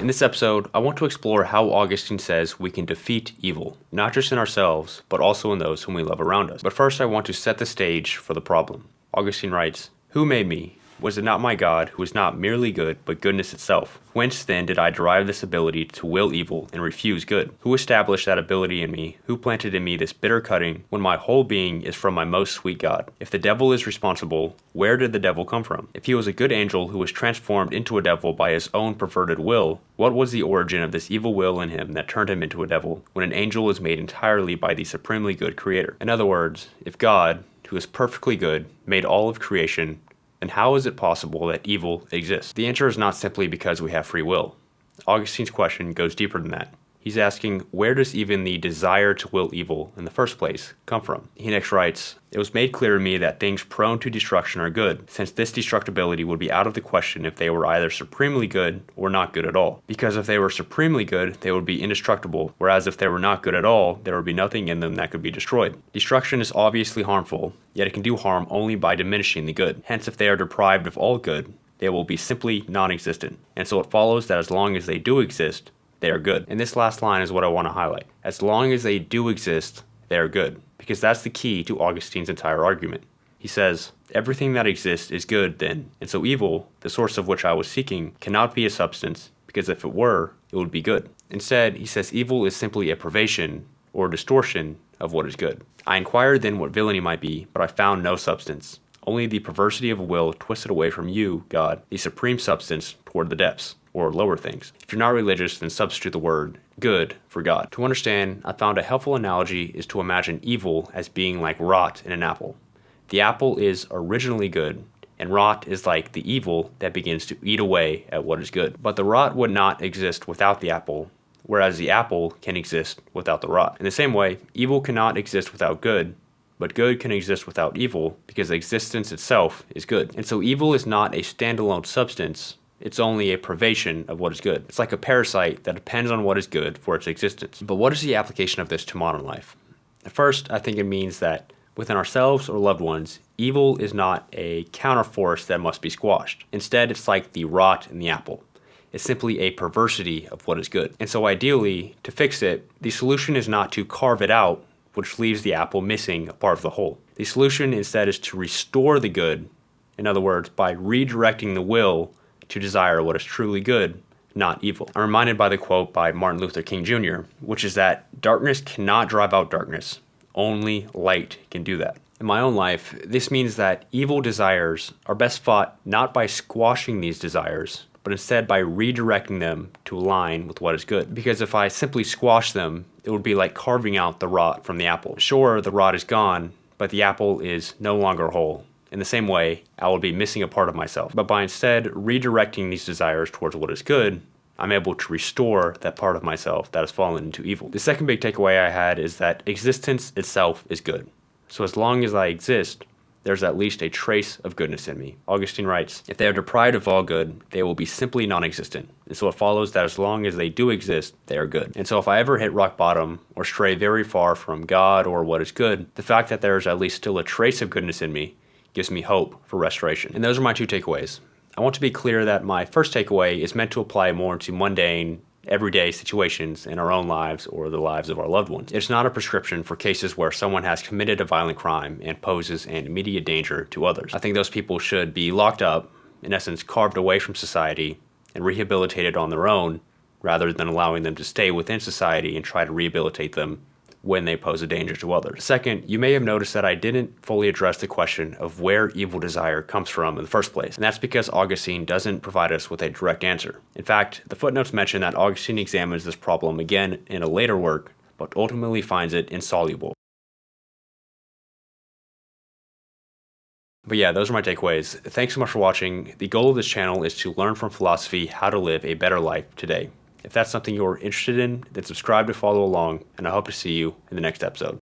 In this episode, I want to explore how Augustine says we can defeat evil, not just in ourselves, but also in those whom we love around us. But first, I want to set the stage for the problem. Augustine writes, "Who made me? Was it not my God, who is not merely good, but goodness itself? Whence then did I derive this ability to will evil and refuse good? Who established that ability in me? Who planted in me this bitter cutting, when my whole being is from my most sweet God? If the devil is responsible, where did the devil come from? If he was a good angel who was transformed into a devil by his own perverted will, what was the origin of this evil will in him that turned him into a devil, when an angel is made entirely by the supremely good Creator?" In other words, if God, who is perfectly good, made all of creation, then how is it possible that evil exists? The answer is not simply because we have free will. Augustine's question goes deeper than that. He's asking, where does even the desire to will evil in the first place come from? He next writes, "It was made clear to me that things prone to destruction are good, since this destructibility would be out of the question if they were either supremely good or not good at all. Because if they were supremely good, they would be indestructible, whereas if they were not good at all, there would be nothing in them that could be destroyed. Destruction is obviously harmful, yet it can do harm only by diminishing the good. Hence, if they are deprived of all good, they will be simply non-existent. And so it follows that as long as they do exist, they are good." And this last line is what I want to highlight. As long as they do exist, they are good. Because that's the key to Augustine's entire argument. He says, everything that exists is good then, and so evil, the source of which I was seeking, cannot be a substance, because if it were, it would be good. Instead, he says evil is simply a privation, or distortion, of what is good. "I inquired then what villainy might be, but I found no substance. Only the perversity of a will twisted away from you, God, the supreme substance, toward the depths, or lower things. If you're not religious, then substitute the word good for God." To understand, I found a helpful analogy is to imagine evil as being like rot in an apple. The apple is originally good, and rot is like the evil that begins to eat away at what is good. But the rot would not exist without the apple, whereas the apple can exist without the rot. In the same way, evil cannot exist without good, but good can exist without evil because existence itself is good. And so evil is not a standalone substance, it's only a privation of what is good. It's like a parasite that depends on what is good for its existence. But what is the application of this to modern life? At first, I think it means that within ourselves or loved ones, evil is not a counterforce that must be squashed. Instead, it's like the rot in the apple. It's simply a perversity of what is good. And so ideally, to fix it, the solution is not to carve it out, which leaves the apple missing a part of the whole. The solution instead is to restore the good, in other words, by redirecting the will to desire what is truly good, not evil. I'm reminded by the quote by Martin Luther King Jr., which is that darkness cannot drive out darkness, only light can do that. In my own life, this means that evil desires are best fought not by squashing these desires, but instead by redirecting them to align with what is good. Because if I simply squash them, it would be like carving out the rot from the apple. Sure, the rot is gone, but the apple is no longer whole. In the same way, I will be missing a part of myself. But by instead redirecting these desires towards what is good, I'm able to restore that part of myself that has fallen into evil. The second big takeaway I had is that existence itself is good. So as long as I exist, there's at least a trace of goodness in me. Augustine writes, "If they are deprived of all good, they will be simply non-existent. And so it follows that as long as they do exist, they are good." And so if I ever hit rock bottom or stray very far from God or what is good, the fact that there's at least still a trace of goodness in me gives me hope for restoration. And those are my two takeaways. I want to be clear that my first takeaway is meant to apply more to mundane, everyday situations in our own lives or the lives of our loved ones. It's not a prescription for cases where someone has committed a violent crime and poses an immediate danger to others. I think those people should be locked up, in essence carved away from society, and rehabilitated on their own, rather than allowing them to stay within society and try to rehabilitate them when they pose a danger to others. Second, you may have noticed that I didn't fully address the question of where evil desire comes from in the first place, and that's because Augustine doesn't provide us with a direct answer. In fact, the footnotes mention that Augustine examines this problem again in a later work, but ultimately finds it insoluble. But yeah, those are my takeaways. Thanks so much for watching. The goal of this channel is to learn from philosophy how to live a better life today. If that's something you're interested in, then subscribe to follow along, and I hope to see you in the next episode.